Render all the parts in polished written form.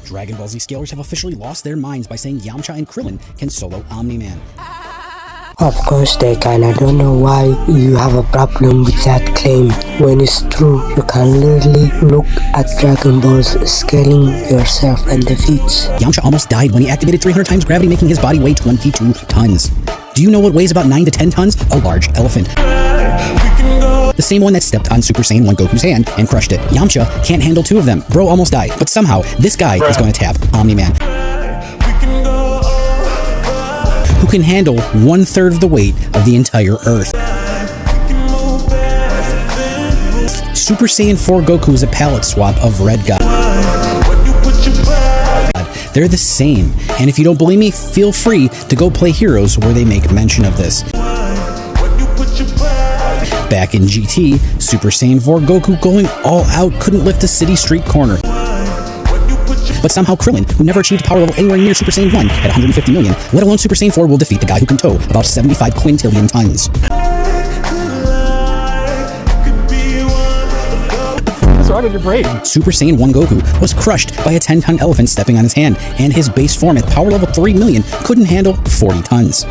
Dragon Ball Z scalers have officially lost their minds by saying Yamcha and Krillin can solo Omni-Man. Of course they can. I don't know why you have a problem with that claim. When it's true, you can literally look at Dragon Ball's scaling yourself and defeats. Yamcha almost died when he activated 300 times gravity, making his body weigh 22 tons. Do you know what weighs about 9 to 10 tons? A large elephant. The same one that stepped on Super Saiyan 1 Goku's hand and crushed it. Yamcha can't handle 2 of them. Bro almost died, but somehow this guy is going to tap Omni-Man, who can handle 1/3 of the weight of the entire Earth. Super Saiyan 4 Goku is a palette swap of Red God. They're the same, and if you don't believe me, feel free to go play Heroes where they make mention of this. Back in GT, Super Saiyan 4 Goku going all out couldn't lift a city street corner. But somehow Krillin, who never achieved power level anywhere near Super Saiyan 1 at 150 million, let alone Super Saiyan 4, will defeat the guy who can tow about 75 quintillion tons. What's wrong with your brain? Super Saiyan 1 Goku was crushed by a 10-ton elephant stepping on his hand, and his base form at power level 3 million couldn't handle 40 tons.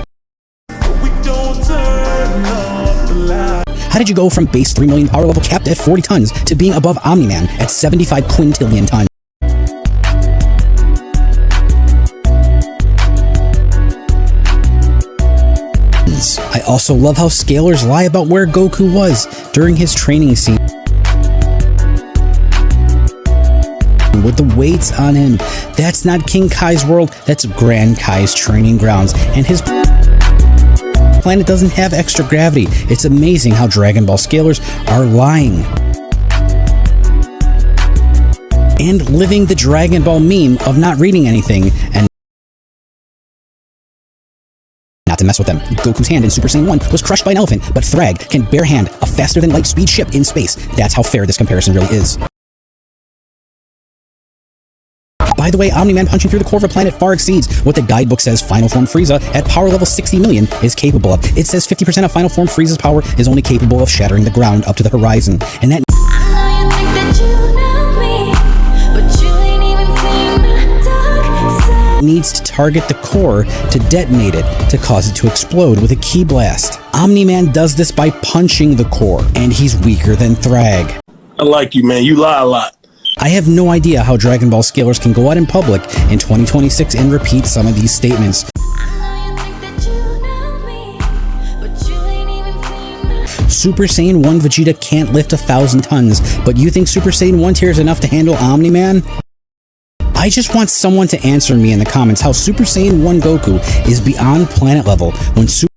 How did you go from base 3 million power level capped at 40 tons to being above Omni-Man at 75 quintillion tons? I also love how scalers lie about where Goku was during his training scene. With the weights on him, that's not King Kai's world, that's Grand Kai's training grounds, and his planet doesn't have extra gravity. It's amazing how Dragon Ball scalers are lying and living the Dragon Ball meme of not reading anything and not to mess with them. Goku's hand in Super Saiyan 1 was crushed by an elephant, but Thrag can barehand a faster-than-light speed ship in space. That's how fair this comparison really is. By the way, Omni-Man punching through the core of a planet far exceeds what the guidebook says Final Form Frieza at power level 60 million is capable of. It says 50% of Final Form Frieza's power is only capable of shattering the ground up to the horizon, and that needs to target the core to detonate it to cause it to explode with a ki blast. Omni-Man does this by punching the core, and he's weaker than Thrag. I like you, man. You lie a lot. I have no idea how Dragon Ball scalers can go out in public in 2026 and repeat some of these statements. Super Saiyan 1 Vegeta can't lift 1,000 tons, but you think Super Saiyan 1 tier is enough to handle Omni-Man? I just want someone to answer me in the comments how Super Saiyan 1 Goku is beyond planet level when Super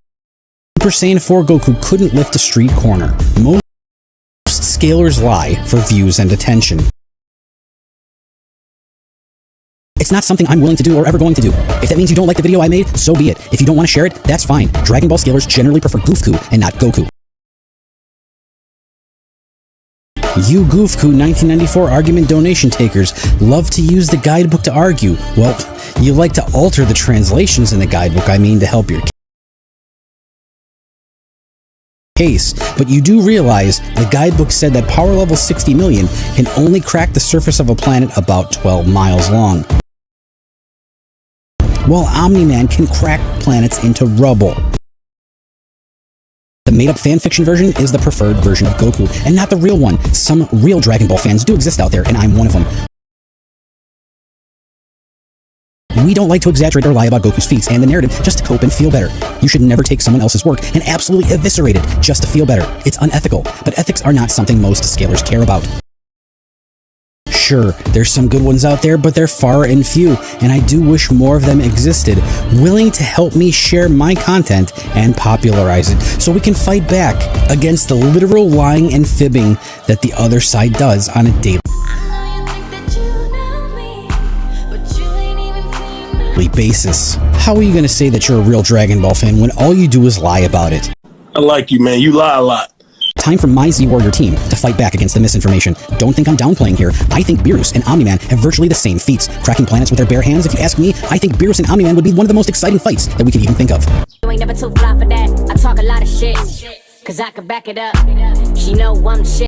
Saiyan 4 Goku couldn't lift a street corner. Most scalers lie for views and attention. It's not something I'm willing to do or ever going to do. If that means you don't like the video I made, so be it. If you don't want to share it, that's fine. Dragon Ball scalers generally prefer Goofku and not Goku. You Goofku 1994 argument donation takers love to use the guidebook to argue. Well, you like to alter the translations in the guidebook, to help your case, but you do realize the guidebook said that power level 60 million can only crack the surface of a planet about 12 miles long, while Omni-Man can crack planets into rubble. The made-up fanfiction version is the preferred version of Goku, and not the real one. Some real Dragon Ball fans do exist out there, and I'm one of them. We don't like to exaggerate or lie about Goku's feats and the narrative just to cope and feel better. You should never take someone else's work and absolutely eviscerate it just to feel better. It's unethical, but ethics are not something most scalers care about. Sure, there's some good ones out there, but they're far and few, and I do wish more of them existed, willing to help me share my content and popularize it, so we can fight back against the literal lying and fibbing that the other side does on a daily basis. How are you going to say that you're a real Dragon Ball fan when all you do is lie about it? I like you, man. You lie a lot. Time for my Z-Warrior team to fight back against the misinformation. Don't think I'm downplaying here. I think Beerus and Omni-Man have virtually the same feats. Cracking planets with their bare hands, if you ask me, I think Beerus and Omni-Man would be one of the most exciting fights that we could even think of. You ain't never too fly for that. I talk a lot of shit, cause I can back it up. She know I'm shit.